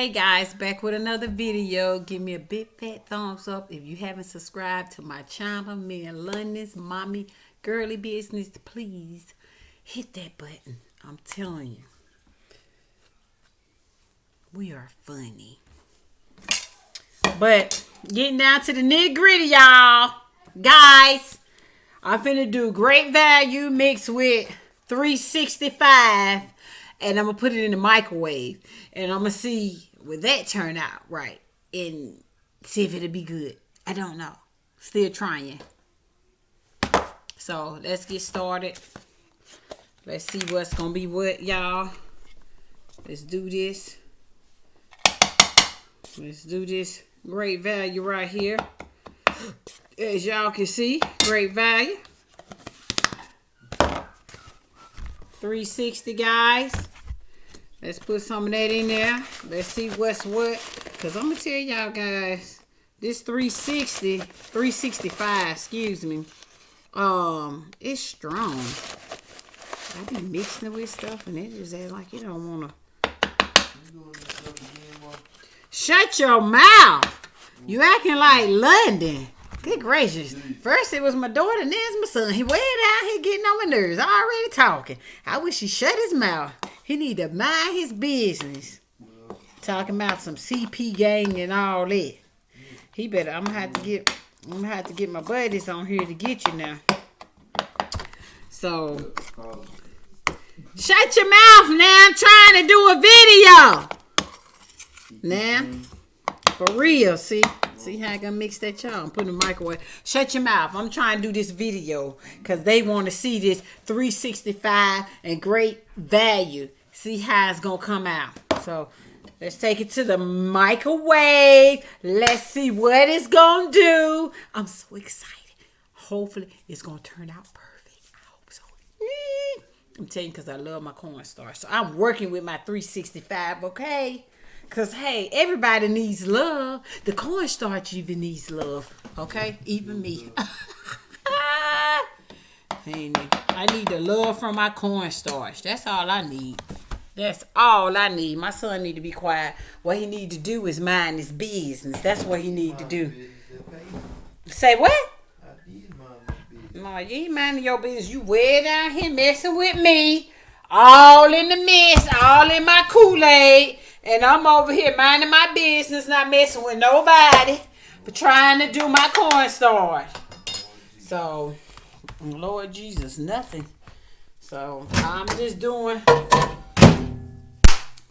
Hey guys, back with another video. Give me a big fat thumbs up if you haven't subscribed to my channel, Me and London's Mommy Girly Business. Please hit that button. I'm telling you, we are funny. But getting down to the nitty gritty, y'all. Guys, I'm finna do great value mixed with 365. And I'm going to put it in the microwave. And I'm going to see will that turn out right. And see if it'll be good. I don't know. Still trying. So, let's get started. Let's see what's going to be what, y'all. Let's do this. Let's do this. Great value right here. As y'all can see, great value. 360, guys. Let's put some of that in there. Let's see what's what. Because I'm going to tell y'all guys, this 365, excuse me, it's strong. I be mixing it with stuff and it just act like you don't want to. Shut your mouth. You acting like London. Good gracious. First it was my daughter, then it's my son. He way down here getting on my nerves. Already talking. I wish he shut his mouth. He need to mind his business. Talking about some CP gang and all that. He better, I'm gonna have to get my buddies on here to get you now. So shut your mouth now. I'm trying to do a video. Now, for real, see? See how I gonna mix that, y'all? I'm putting in the microwave. Shut your mouth. I'm trying to do this video because they want to see this 365 and great value. See how it's gonna come out. So let's take it to the microwave. Let's see what it's gonna do. I'm so excited. Hopefully it's gonna turn out perfect. I hope so. I'm telling you because I love my cornstarch. So I'm working with my 365, okay? Because, hey, everybody needs love. The cornstarch even needs love. Okay? Even me. I need the love from my cornstarch. That's all I need. That's all I need. My son need to be quiet. What he need to do is mind his business. That's what he need to do. Say what? No, you ain't minding your business. You way down here messing with me. All in the mess. All in my Kool-Aid. And I'm over here minding my business, not messing with nobody, but trying to do my cornstarch. So, Lord Jesus, nothing. So, I'm just doing,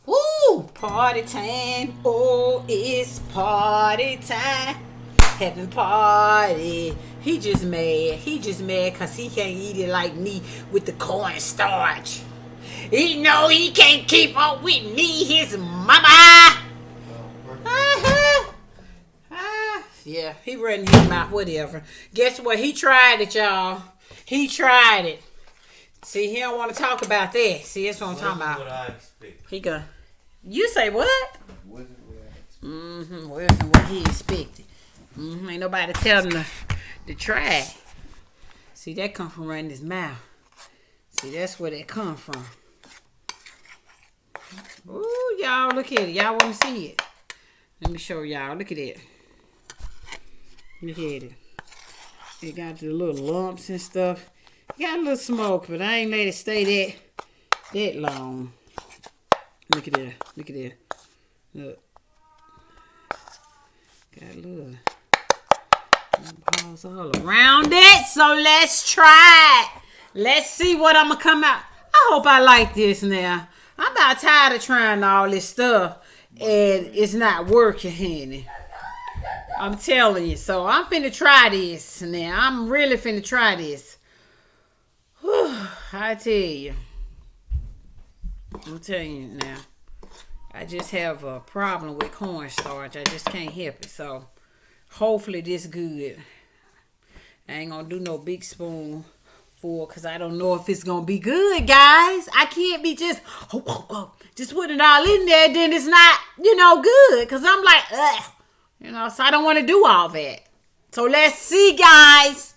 woo, party time. Oh, it's party time. Having party. He just mad. He just mad because he can't eat it like me with the cornstarch. He know he can't keep up with me, his mama. Yeah, he running his mouth, whatever. Guess what? He tried it, y'all. He tried it. See, he don't want to talk about that. See, that's what I'm talking about. What I expect. He go. You say what? Wasn't what I expected. Wasn't what he expected. Ain't nobody telling him to try. See, that come from running his mouth. See, that's where that come from. Ooh, y'all, look at it. Y'all want to see it? Let me show y'all. Look at it. Look at it. It got the little lumps and stuff. It got a little smoke, but I ain't let it stay that long. Look at that. Look at that. Look. Got a little balls all around it. So let's try it. Let's see what I'm going to come out. I hope I like this now. I'm about tired of trying all this stuff. And it's not working, honey. I'm telling you. So I'm finna try this now. I'm really finna try this. Whew, I tell you. I'm telling you now. I just have a problem with cornstarch. I just can't help it. So hopefully this good. I ain't gonna do no big spoon. Because I don't know if it's going to be good, guys. I can't be just putting it all in there. Then it's not, good. Because I'm like, ugh. So I don't want to do all that. So let's see, guys.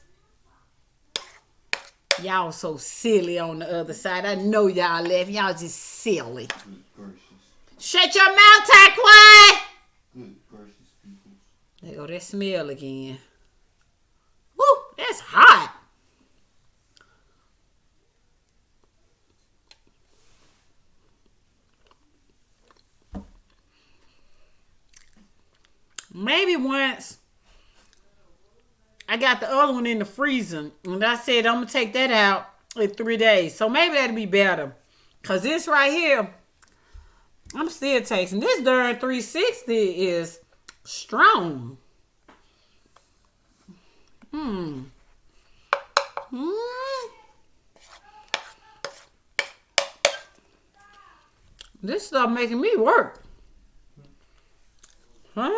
Y'all so silly on the other side. I know y'all laugh. Y'all just silly. Shut your mouth, Taquan. Good gracious people. There go that smell again. Woo, that's hot. Maybe once I got the other one in the freezer, and I said I'm gonna take that out in 3 days. So maybe that'll be better. Cause this right here, I'm still tasting. This darn 360 is strong. This stuff making me work. Huh?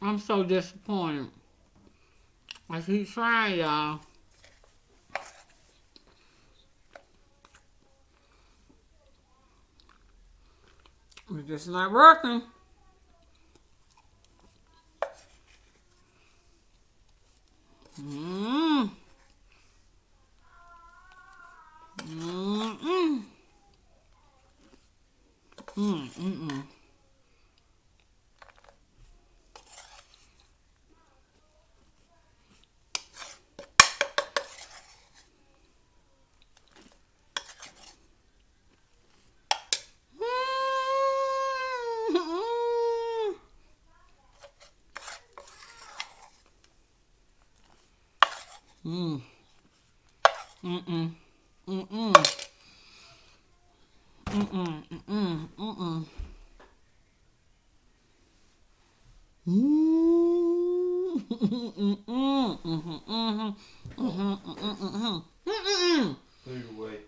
I'm so disappointed. I keep trying, y'all. It's just not working. Clear away.